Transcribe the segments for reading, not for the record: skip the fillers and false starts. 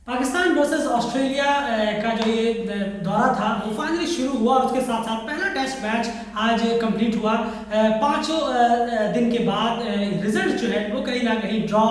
Pakistan versus Australia का जो ये दौरा था वो फाइनली शुरू हुआ और उसके साथ साथ पहला टेस्ट मैच आज कंप्लीट हुआ। पाँचों दिन के बाद रिजल्ट जो है वो कहीं ना कहीं ड्रॉ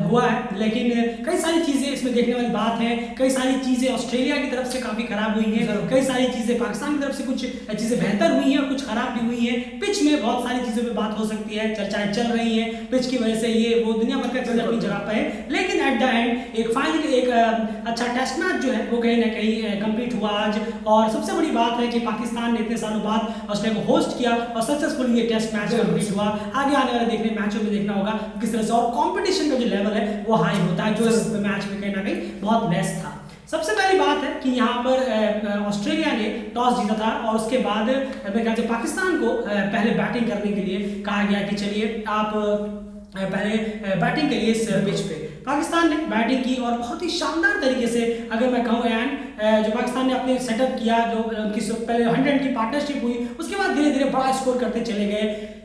हुआ है, लेकिन कई सारी चीज़ें इसमें देखने वाली बात है। कई सारी चीज़ें ऑस्ट्रेलिया की तरफ से काफ़ी ख़राब हुई हैं, कई सारी चीज़ें पाकिस्तान की तरफ से कुछ चीज़ें बेहतर हुई हैं और कुछ ख़राब भी हुई हैं। पिच में बहुत सारी चीज़ों पर बात हो सकती है, चर्चाएँ चल रही हैं पिच की वजह से, ये वो दुनिया भर का चीज़ें अपनी जगह पर है, लेकिन एट द एंड एक फाइनली एक अच्छा टेस्ट मैच जो है वो कहीं ना कहीं कंप्लीट हुआ आज। और सबसे बड़ी बात है कि पाकिस्तान ने इतने सालों बाद ऑस्ट्रेलिया को होस्ट किया और सक्सेसफुली ये टेस्ट मैच कंप्लीट हुआ। आगे आने वाले देखने मैचों में देखना होगा किस तरह से और कंपटीशन का जो लेवल है वो हाई होता है, जो इस मैच में कहीं ना कहीं बहुत लेस था। सबसे पहली बात है कि यहाँ पर ऑस्ट्रेलिया ने टॉस जीता था और उसके बाद मेरे ख्याल से पाकिस्तान को पहले बैटिंग करने के लिए कहा गया कि चलिए आप पहले बैटिंग के लिए इस पिच पे पाकिस्तान ने बैटिंग की और बहुत ही शानदार तरीके से, अगर मैं कहूँ एंड जो पाकिस्तान ने अपने सेटअप किया, जो उनकी पहले 100 की पार्टनरशिप हुई, उसके बाद धीरे धीरे बड़ा स्कोर करते चले गए।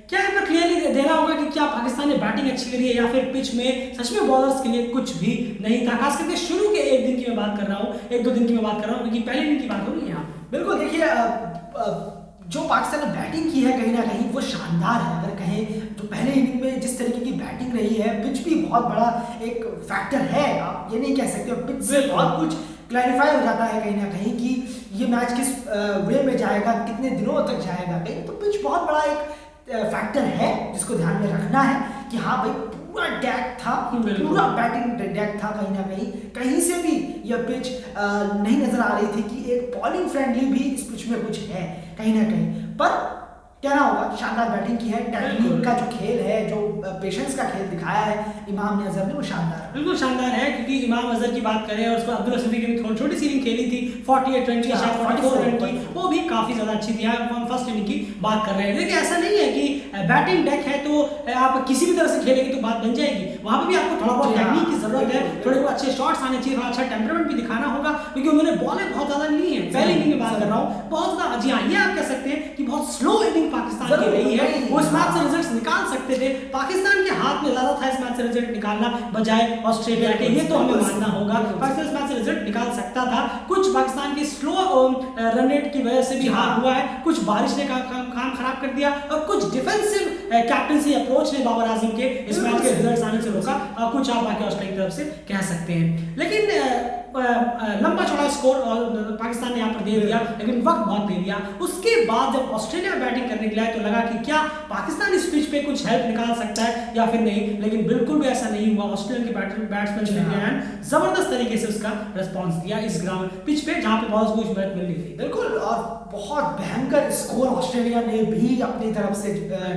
क्या यहाँ पर क्लियरली देना होगा कि क्या पाकिस्तान ने बैटिंग अच्छी करी है या फिर पिच में सच में बॉलर्स के लिए कुछ भी नहीं था। खास करके शुरू के एक दिन की मैं बात कर रहा हूँ, एक दो दिन की मैं बात कर रहा हूँ, क्योंकि पहले दिन की बात हो रही है यहाँ। बिल्कुल, देखिए जो पाकिस्तान ने बैटिंग की है कहीं ना कहीं वो शानदार है। अगर कहें तो पहले इनिंग में जिस तरीके की बैटिंग रही है, पिच भी बहुत बड़ा एक फैक्टर है। आप ये नहीं कह सकते, पिच से बहुत कुछ क्लैरिफाई हो जाता है कहीं ना कहीं कि ये मैच किस वे में जाएगा, कितने दिनों तक जाएगा। कहीं तो पिच बहुत बड़ा एक फैक्टर है जिसको ध्यान में रखना है कि हाँ भाई पूरा डेक था, पूरा बैटिंग डेक था। कहीं ना कहीं से भी यह पिच नहीं नजर आ रही थी कि एक बॉलिंग फ्रेंडली भी इस पिच में कुछ है कहीं ना कहीं। पर कहना होगा शानदार बैटिंग की है, टेक्निक का जो खेल है, जो पेशेंस का खेल दिखाया है इमाम अजहर ने, वो शानदार है, बिल्कुल शानदार है। क्योंकि इमाम अजहर की बात करें और उसको अब्दुल हसन की भी थोड़ी छोटी सी इनिंग खेली थी, 48 रन की, शायद 44 रन की, वो भी काफी ज्यादा अच्छी थी। हम फर्स्ट इनिंग की बात कर रहे हैं, लेकिन ऐसा नहीं है कि बैटिंग डेक है तो आप किसी भी तरह से खेलेंगे तो बात बन जाएगी। वहां पर भी आपको थोड़ा बहुत टेक्निक की जरूरत है, थोड़े बहुत अच्छे शॉट्स आने चाहिए, थोड़ा अच्छा टेम्परामेंट भी दिखाना होगा, क्योंकि उन्होंने बॉलें बहुत ज्यादा ली है। पहली इनिंग में बात कर रहा हूँ, बहुत ज्यादा, जी हाँ, ये आप कह सकते हैं कि बहुत स्लो इनिंग पाकिस्तान की रही है। वो इस मैच से रिजल्ट्स निकाल सकते थे, पाकिस्तान के हाथ में ज्यादा था इस मैच से रिजल्ट निकालना बजाय ऑस्ट्रेलिया के, ये तो हमें मानना होगा। पाकिस्तान इस मैच से रिजल्ट निकाल सकता था। कुछ पाकिस्तान की स्लो रन रेट की वजह से भी हार हुआ है, कुछ बारिश ने काम खराब कर दिया और कुछ डिफेंसिव कैप्टनसी अप्रोच ने बाबर आजम के इस मैच के रिजल्ट्स आने से रोका। कुछ आप बाकी ऑस्ट्रेलिया की तरफ से कह सकते हैं, लेकिन लंबा चौड़ा स्कोर और पाकिस्तान ने यहाँ पर दे दिया, लेकिन वक्त बहुत दे दिया। उसके बाद जब ऑस्ट्रेलिया बैटिंग करने के लिए तो लगा कि क्या पाकिस्तान इस पिच पे कुछ हेल्प निकाल सकता है या फिर नहीं, लेकिन बिल्कुल भी ऐसा नहीं हुआ। ऑस्ट्रेलिया के बैट्समैन ने जबरदस्त तरीके से उसका रिस्पॉन्स दिया इस ग्राउंड पिच पे, जहाँ पे बॉल्स को कुछ मदद मिल रही थी। बिल्कुल, और बहुत भयंकर स्कोर ऑस्ट्रेलिया ने भी अपनी तरफ से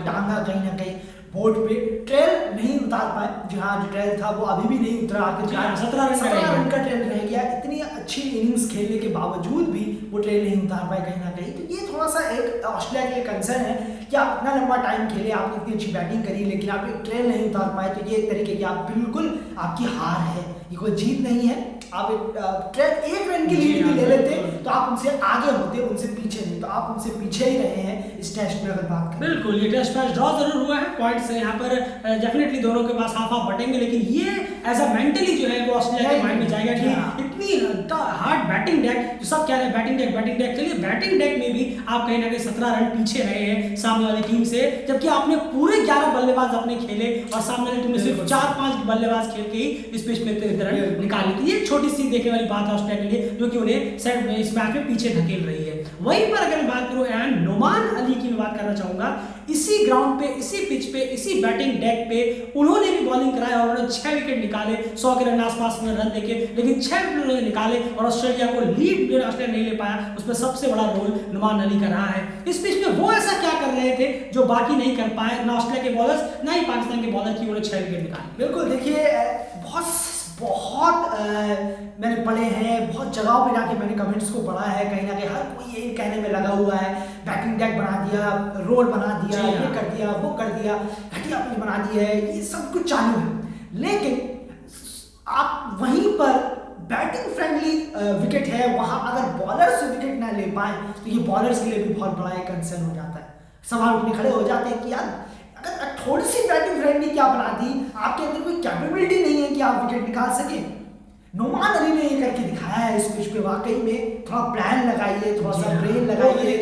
टांगा कहीं ना कहीं बोर्ड पे। ट्रेल नहीं उतार पाए, जहाँ जो ट्रेल था वो अभी भी नहीं उतरा, आखिर 17 रन का ट्रेल रह गया। इतनी अच्छी इनिंग्स खेलने के बावजूद भी वो ट्रेल नहीं उतार पाए कहीं ना कहीं। तो ये थोड़ा सा एक ऑस्ट्रेलिया के लिए कंसर्न है कि आप इतना लंबा टाइम खेले, आपने इतनी अच्छी बैटिंग करी, लेकिन आप एक ट्रेल नहीं उतार पाए। तो ये एक तरीके की आप बिल्कुल आपकी हार है, ये कोई जीत नहीं है। आप एक रन की लीड भी ले लेते तो आप उनसे आगे होते, उनसे पीछे नहीं, तो आप उनसे पीछे ही रहे हैं इस टेस्ट में अगर बात करें। बिल्कुल, ये टेस्ट मैच ड्रॉ जरूर हुआ है, पॉइंट्स यहाँ पर डेफिनेटली दोनों के पास हाफ हाफ बटेंगे, लेकिन ये एज अ मेंटली जो है वो ऑस्ट्रेलिया के माइंड में जाएगा कि इतनी हार्ड बैटिंग डेक, जो सब कह रहे हैं बैटिंग डेक, चलिए बैटिंग डेक में भी आप कहीं ना कहीं 17 रन पीछे रहे हैं सामने वाली टीम से, जबकि आपने पूरे 11 बल्लेबाज अपने खेले और सामने वाली टीम में सिर्फ 4-5 बल्लेबाज खेल के ही इस पिच में रन निकाले थे। ये छोटी सी देखने वाली बात है ऑस्ट्रेलिया के लिए, जो कि उन्हें इस मैच में पीछे धकेल रही है। वहीं पर अगर मैं बात करूं एंड नोमान अली की मैं बात करना चाहूंगा, इसी ग्राउंड पे, इसी पिच पे, इसी बैटिंग डेक पे उन्होंने भी बॉलिंग कराया और उन्होंने 6 विकेट निकाले, 100 के रन आसपास में रन देके, लेकिन 6 विकेट उन्होंने निकाले और ऑस्ट्रेलिया को लीड जो ऑस्ट्रेलिया नहीं ले पाया, उसमें सबसे बड़ा रोल नुमान अली का रहा है। इस पिच में वो ऐसा क्या कर रहे थे जो बाकी नहीं कर पाए, ना ऑस्ट्रेलिया के बॉलर्स ना ही पाकिस्तान के बॉलर की, उन्होंने 6 विकेट निकाले। बिल्कुल, देखिए बहुत मैंने पढ़े हैं, बहुत जगहों पे जाके मैंने कमेंट्स को पढ़ा है, कहीं ना कहीं हर कोई यही कहने में लगा हुआ है बैटिंग डेक बना दिया, रोल बना दिया, ये कर दिया, वो कर दिया, घटिया पिच बना दी है, ये सब कुछ चालू है। लेकिन आप वहीं पर बैटिंग फ्रेंडली विकेट है, वहां अगर बॉलर्स विकेट ना ले पाए तो ये बॉलर्स के लिए भी बहुत बड़ा एक कंसर्न हो जाता है। सवाल उठने खड़े हो जाते हैं कि यार अगर थोड़ी सी बैटिंग फ्रेंडली क्या बना दी, आपके अंदर कोई कैपेबिलिटी नहीं है कि आप विकेट निकाल सके। नोमान अली ने ये करके दिखाया है इस पिच पे, वाकई में थोड़ा प्लान लगाइए, थोड़ा सा ब्रेन लगाइए,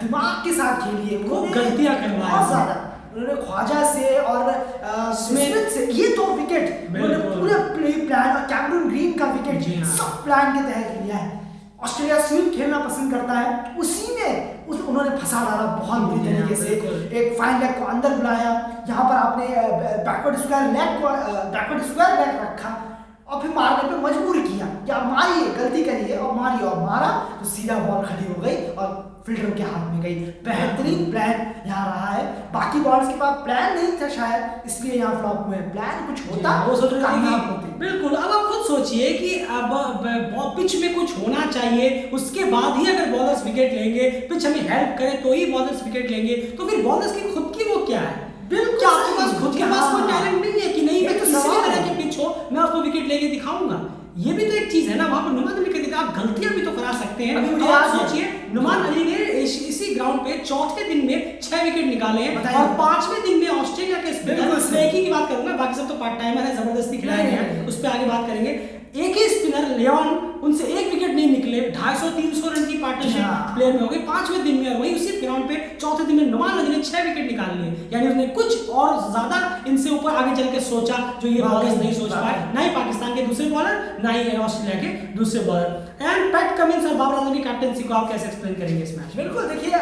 दिमाग के साथ खेलिए। खूब गलतियां करवाई बहुत ज्यादा उन्होंने ख्वाजा से और स्मिथ से ये 2 विकेट उन्होंने पूरे प्ले प्लान और कैमरून ग्रीन का विकेट सब प्लान के तहत लिया है। ऑस्ट्रेलिया स्वीप खेलना पसंद करता है, उसी में उन्होंने फंसा डाला बहुत बुरी तरीके से। एक फाइन लेग को अंदर बुलाया, यहाँ पर आपने बैकवर्ड स्क्वायर लेग रखा और फिर मारने पे मजबूर किया कि आप मारिए, गलती करिए और मारिए, और मारा तो सीधा बॉल खड़ी हो गई और फील्डर के हाथ में गई। बेहतरीन प्लान यहाँ रहा है, बाकी बॉलर्स के पास प्लान नहीं था शायद, इसलिए यहाँ फ्लॉप हुए। प्लान कुछ होता वो कामयाब होते। बिल्कुल, अब आप खुद सोचिए कि अब पिच में कुछ होना चाहिए, उसके बाद ही अगर बॉलर्स विकेट लेंगे, पिच हमें हेल्प करे तो ही बॉलर्स विकेट लेंगे, तो फिर बॉलर्स की खुद की वो क्या है? बिल्कुल, क्या आपके पास खुद के पास कोई टैलेंट नहीं है कि नहीं मैं किसी भी तरह की पिच हो मैं उसको विकेट लेके दिखाऊंगा? ये भी तो एक चीज है ना, वहां पर नुमान अली के आप गलतियां भी तो करा सकते हैं। अभी मुझे आप सोचिए, नुमान अली ने इसी ग्राउंड पे चौथे दिन में 6 विकेट निकाले हैं और 5वें दिन में ऑस्ट्रेलिया के स्पिनर, एक ही की बात करूंगा, बाकी सब तो पार्ट टाइमर है, जबरदस्ती खिलाए हैं, उस पर आगे बात करेंगे। एक ही स्पिनर लियोन, उनसे एक विकेट नहीं निकले, 250-300 रन की पार्टनरशिप प्लेयर में हो गई 5वें दिन में, और वही उसी ग्राउंड पे चौथे दिन में नुमान अली ने 6 विकेट निकाल लिए। यानी उसने कुछ और ज्यादा इनसे ऊपर आगे चल के सोचा जो ये बॉलर्स नहीं सोच पाए, ना ही पाकिस्तान के दूसरे बॉलर, ना ही ऑस्ट्रेलिया के दूसरे बॉलर। एंड पैट कमिंस और बाबर आजम की कैप्टनसी को आप कैसे एक्सप्लेन करेंगे इस मैच? बिल्कुल, देखिए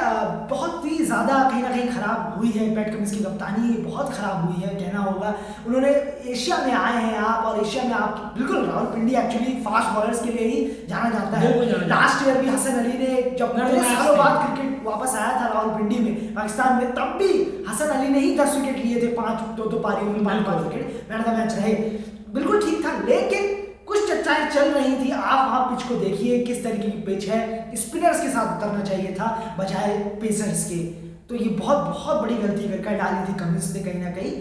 बहुत ही ज़्यादा कहीं ना कहीं खराब हुई है पैट कमिंस की कप्तानी, बहुत खराब हुई है कहना होगा। उन्होंने एशिया में आए हैं आप, और एशिया में आप बिल्कुल रावलपिंडी एक्चुअली फास्ट बॉलर्स के लिए ही जाना जाता है। लास्ट ईयर भी हसन अली ने जब सालों बाद क्रिकेट वापस आया था रावलपिंडी में पाकिस्तान में, तब भी हसन अली ने ही 10 विकेट लिए थे, 5 पारियों में 5 wicket, man of the match रहे, बिल्कुल ठीक था। लेकिन कुछ चर्चाएं चल रही थी, आप वहां पिच को देखिए किस तरीके की पिच है, स्पिनर्स के साथ उतरना चाहिए था बजाय पेसर्स के, तो ये बहुत बड़ी गलती कर डाली थी कमिंस ने कहीं ना कहीं।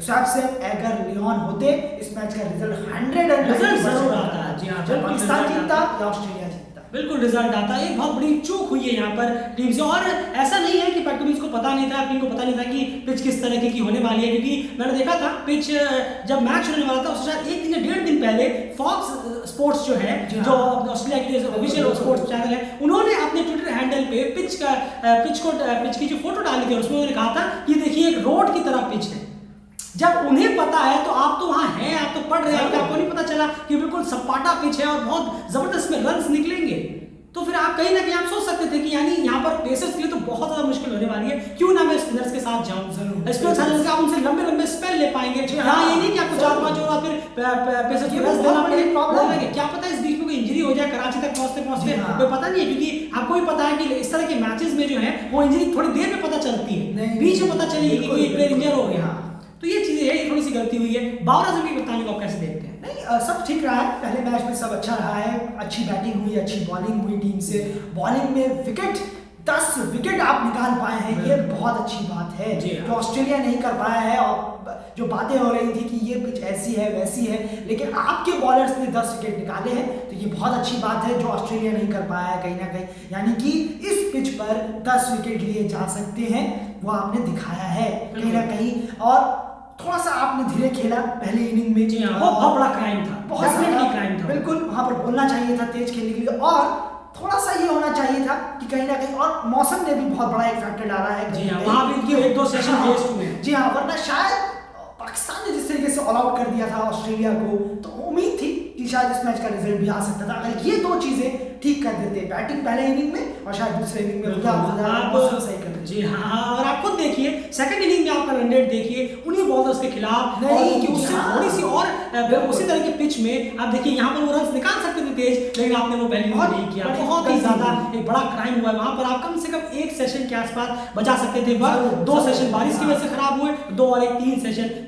से अगर लियोन होते इस मैच का रिजल्ट 100 जरूर आता, जी हाँ, पाकिस्तान जीतता या ऑस्ट्रेलिया जीतता, बिल्कुल रिजल्ट आता है। एक बहुत बड़ी चूक हुई है यहाँ पर टीम से, और ऐसा नहीं है कि पैट कमिंस को पता नहीं था, टीम को पता नहीं था कि पिच किस तरह की होने वाली है, क्योंकि मैंने देखा था पिच जब मैच होने वाला था उससे शायद 1 या 1.5 दिन पहले फॉक्स स्पोर्ट्स जो है, जो ऑस्ट्रेलिया की ऑफिशियल स्पोर्ट्स चैनल है, उन्होंने अपने ट्विटर हैंडल पे पिच की जो फोटो डाली थी उसमें उन्होंने कहा था कि देखिए एक रोड की तरह पिच है। जब उन्हें पता है तो आप तो वहां हैं, आप तो पढ़ रहे हैं, आपको नहीं पता चला कि बिल्कुल सपाटा पिच है और बहुत जबरदस्त में रन्स निकलेंगे, तो फिर आप कहीं ना कहीं आप सोच सकते थे कि यानी यहाँ पर पेसर्स के लिए तो बहुत ज्यादा मुश्किल होने वाली है, क्यों ना मैं स्पिनर्स के साथ जाऊं। स्पिनर्स आप उनसे लंबे स्पेल ले पाएंगे, हाँ ये नहीं कि आपको 4-5 ओवर फिर पेसर्स को रेस्ट देना पड़ेगा, क्या पता इस बीच में कोई इंजरी हो जाए कराची तक पहुंचते कोई पता नहीं है, क्योंकि आपको भी पता है कि इस तरह के मैचेस में जो है वो इंजरी थोड़ी देर में पता चलती है, बीच में पता चलेगी कि कोई प्लेयर इंजर हो गया, तो ये चीजें है, थोड़ी सी गलती हुई है। बाबर आजम की कप्तानी को आप कैसे देखते हैं? नहीं, सब ठीक रहा है, पहले मैच में सब अच्छा रहा है, अच्छी बैटिंग हुई, अच्छी बॉलिंग हुई टीम से, बॉलिंग में विकेट 10 विकेट आप निकाल पाए हैं, ये बहुत अच्छी बात है जो ऑस्ट्रेलिया नहीं कर पाया है। और जो बातें हो रही थी कि ये पिच ऐसी है वैसी है, लेकिन आपके बॉलर्स ने 10 विकेट निकाले हैं, तो ये बहुत अच्छी बात है जो ऑस्ट्रेलिया नहीं कर पाया है कहीं ना कहीं, यानी कि इस पिच पर 10 विकेट लिए जा सकते हैं, वो आपने दिखाया है कहीं ना कहीं। और थोड़ा सा आपने धीरे खेला पहले इनिंग में, जी हाँ, बहुत बड़ा क्राइम था, बहुत क्राइम था, बिल्कुल वहां पर बोलना चाहिए था तेज खेलने के लिए, और थोड़ा सा ये होना चाहिए था कि कहीं ना कहीं, और मौसम ने भी बहुत बड़ा एक फैक्टर डाला है। जी हाँ, वहां भी 1-2 सेशन वेस्ट हुए। जी हाँ, वरना शायद पाकिस्तान ने जिस तरीके से ऑल आउट कर दिया था ऑस्ट्रेलिया को, तो उम्मीद थी कि शायद इस मैच का रिजल्ट भी आ सकता था अगर ये 2 चीजें ठीक कर देते, बैटिंग पहले इनिंग में और शायद दूसरे इनिंग में आप सही कर देते। जी हाँ, और आप खुद देखिए सेकंड इनिंग में आपका रन रेट देखिए उन्हीं बॉलर्स के खिलाफ, नहीं कि उससे थोड़ी सी और उसी तरह के पिच में आप देखिए यहाँ पर वो रन निकाल सकते थे तेज, लेकिन आपने वो पहले नहीं किया, बहुत ही ज्यादा एक बड़ा क्राइम हुआ है वहां पर। आप कम से कम 1 सेशन के आसपास बचा सकते थे, 2 सेशन बारिश की वजह से खराब हुए, 2 और 1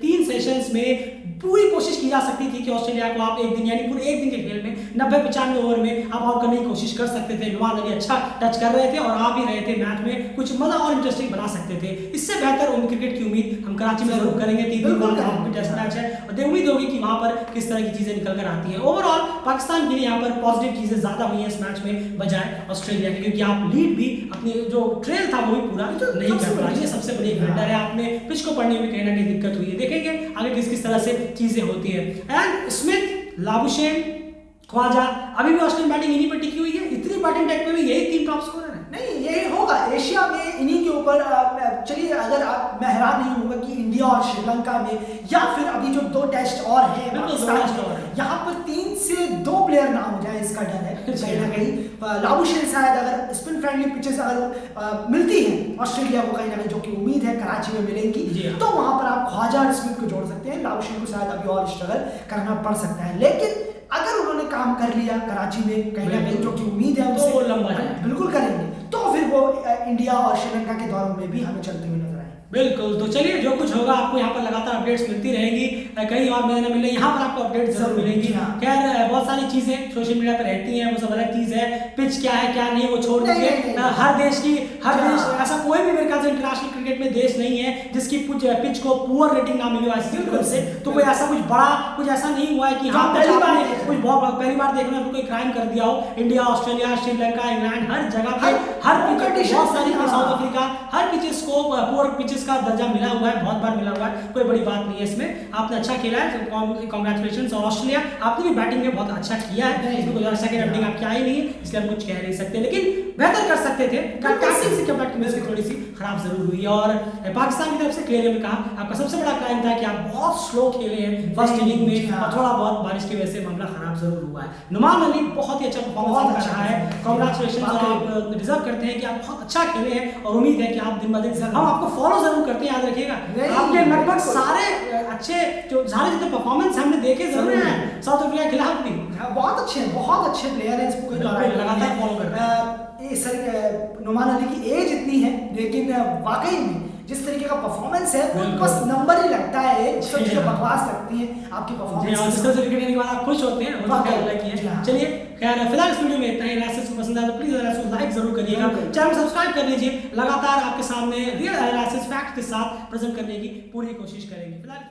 3 सेशंस में पूरी कोशिश की जा सकती थी कि ऑस्ट्रेलिया को आप एक दिन यानी पूरे एक दिन के खेल में 90-95 ओवर में आप आउट करने की कोशिश कर सकते थे। नुमान अली अच्छा टच कर रहे थे और आ भी रहे थे मैच में, कुछ मजा और इंटरेस्टिंग बना सकते थे। इससे बेहतर क्रिकेट की उम्मीद हम कराची में जरूर करेंगे, 3 दिन बाद टेस्ट मैच है और उम्मीद होगी कि वहां पर किस तरह की चीजें निकल कर आती है। ओवरऑल पाकिस्तान के लिए यहाँ पर पॉजिटिव चीजें ज्यादा हुई है इस मैच में बजाय ऑस्ट्रेलिया के, क्योंकि आप लीड भी अपनी जो ट्रेल था वो भी पूरा नहीं कर पाए, सबसे बड़ी एक मैटर है। आपने पिच को पढ़ने में कहीं ना कहीं दिक्कत हुई है, देखेंगे आगे किस तरह से चीजें होती है। एंड स्मिथ, लाबुशेन ख्वाजा, अभी भी ऑस्ट्रेलियन बैटिंग इन्हीं पर टिकी हुई है, इतनी बैटिंग डेथ पे भी यही 3 टॉप स्कोरर है। नहीं, यही होगा एशिया में इन्हीं के ऊपर। चलिए, अगर आप, मैं हैरान नहीं होऊंगा कि इंडिया और श्रीलंका में, या फिर अभी जो 2 टेस्ट और हैं यहाँ पर 3 से 2 प्लेयर ना हो जाए, इसका डर है कहीं ना कहीं। लाबुशेन शायद अगर स्पिन फ्रेंडली पिचेस अगर मिलती हैं ऑस्ट्रेलिया को कहीं ना कहीं, जो कि उम्मीद है कराची में मिलेंगी, तो वहां पर आप ख्वाजा और स्मिथ को जोड़ सकते हैं। लाबुशेन को शायद अभी और स्ट्रगल करना पड़ सकता है, लेकिन अगर उन्होंने काम कर लिया कराची में कहीं ना कहीं, जो कि उम्मीद है तो वो लंबा बिल्कुल करेंगे, तो फिर वो इंडिया और श्रीलंका के दौरों में भी हमें चलते हुए नजर आए। बिल्कुल। तो चलिए, जो कुछ होगा आपको यहाँ पर लगातार अपडेट्स मिलती रहेंगी, कहीं और मिलने मिले यहाँ पर आपको अपडेट जरूर मिलेंगी। खैर, बहुत सारी चीजें सोशल मीडिया पर रहती हैं, वो सब अलग चीज है। पिच क्या है क्या नहीं वो छोड़ दीजिए। हर देश ऐसा कोई भी मेरे ख्याल से इंटरनेशनल क्रिकेट में देश नहीं है जिसकी पिच को पुअर रेटिंग ना मिली हो आईसीसी की तरफ से। तो कोई ऐसा कुछ बड़ा कुछ ऐसा नहीं हुआ है कि हाँ पहली बार देखने में कोई क्राइम कर दिया हो। इंडिया, ऑस्ट्रेलिया, श्रीलंका, इंग्लैंड, हर जगह पे हर पिच, बहुत सारी, साउथ अफ्रीका, हर पिचेस को पुअर पिचेस का दर्जा मिला हुआ है, बहुत बार मिला हुआ है, कोई बड़ी बात नहीं है इसमें। आपने अच्छा खेला है, कांग्रेचुलेशंस। और ऑस्ट्रेलिया, आपने भी बैटिंग में बहुत अच्छा किया है, इसमें कोई सेकंड बैटिंग आपकी आई नहीं है, इसलिए हम कुछ कह नहीं सकते, लेकिन बेहतर कर सकते थे। कैप्टनसी से कैप्टन थोड़ी सी खराब जरूर हुई। और पाकिस्तान की तरफ से क्लियर में कहा, आपका सबसे बड़ा क्राइम था कि आप बहुत स्लो खेले हैं फर्स्ट इनिंग में, और थोड़ा बहुत बारिश की वजह से मामला खराब जरूर हुआ है। नुमान अली बहुत ही अच्छा परफॉर्मेंस कर रहा है, कांग्रेचुलेशंस, और आप डिजर्व करते हैं कि आप बहुत अच्छा खेले हैं, और उम्मीद है कि आप दिन ब दिन, हम आपको फॉलो जरूर करते हैं, याद रखिएगा। आपके लगभग सारे अच्छे जो सारे जितने परफॉर्मेंस हमने देखे जरूर हैं साउथ अफ्रीका के खिलाफ भी, बहुत अच्छे प्लेयर हैं, इसको कोई लगातार फॉलो करते हैं। नुमान अली की एज इतनी है, लेकिन वाकई में जिस तरीके का परफॉर्मेंस है वो बस नंबर ही लगता है, सब चीजें बकवास लगती हैं आपकी परफॉर्मेंस। जिस तरह से विकेट लेने के बाद आप खुश होते हैं, वो तो क्या लगता है। चलिए, खैर फिलहाल इस वीडियो में इतना ही। एनालिसिस को पसंद आया तो प्लीज एनालिसिस को लाइक जरूर करिएगा, चैनल सब्सक्राइब कर लीजिए। लगातार आपके सामने रियल एनालिसिस फैक्ट के साथ प्रेजेंट करने की पूरी कोशिश करेंगे। फिलहाल